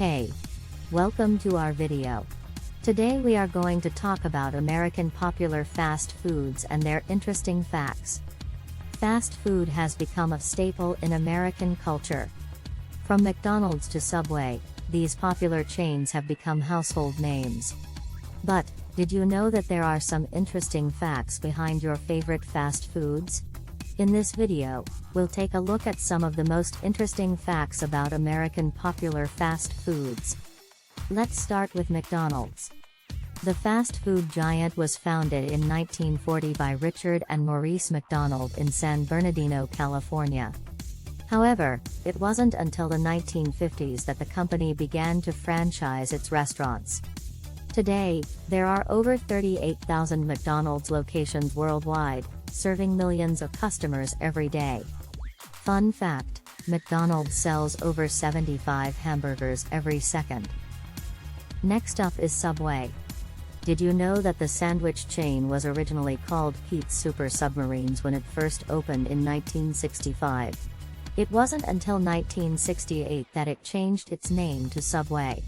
Hey, welcome to our video. Today we are going to talk about American popular fast foods and their interesting facts. Fast food has become a staple in American culture. From McDonald's to Subway, these popular chains have become household names. But, did you know that there are some interesting facts behind your favorite fast foods? In this video, we'll take a look at some of the most interesting facts about American popular fast foods. Let's start with McDonald's. The fast food giant was founded in 1940 by Richard and Maurice McDonald in San Bernardino, California. However, it wasn't until the 1950s that the company began to franchise its restaurants. Today, there are over 38,000 McDonald's locations worldwide, serving millions of customers every day. Fun fact, McDonald's sells over 75 hamburgers every second. Next up is Subway. Did you know that the sandwich chain was originally called Pete's Super Submarines when it first opened in 1965? It wasn't until 1968 that it changed its name to Subway.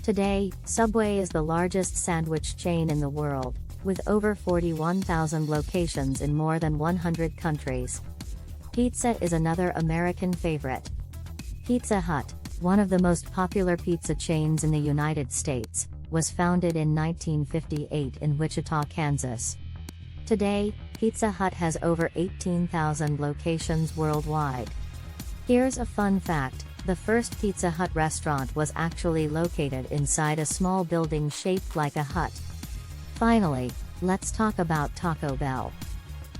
Today, Subway is the largest sandwich chain in the world, with over 41,000 locations in more than 100 countries. Pizza is another American favorite. Pizza Hut, one of the most popular pizza chains in the United States, was founded in 1958 in Wichita, Kansas. Today, Pizza Hut has over 18,000 locations worldwide. Here's a fun fact, the first Pizza Hut restaurant was actually located inside a small building shaped like a hut. Finally, let's talk about Taco Bell.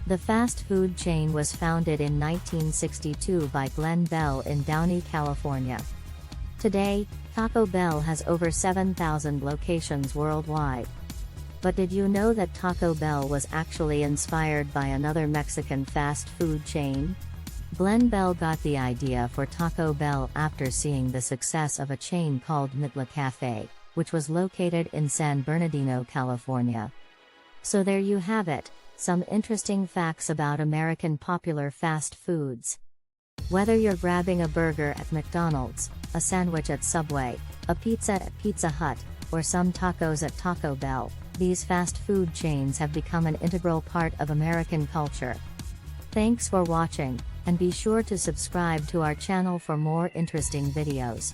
The fast food chain was founded in 1962 by Glenn Bell in Downey, California. Today, Taco Bell has over 7,000 locations worldwide. But did you know that Taco Bell was actually inspired by another Mexican fast food chain? Glenn Bell got the idea for Taco Bell after seeing the success of a chain called Mitla Cafe, which was located in San Bernardino, California. So there you have it, some interesting facts about American popular fast foods. Whether you're grabbing a burger at McDonald's, a sandwich at Subway, a pizza at Pizza Hut, or some tacos at Taco Bell, these fast food chains have become an integral part of American culture. Thanks for watching, and be sure to subscribe to our channel for more interesting videos.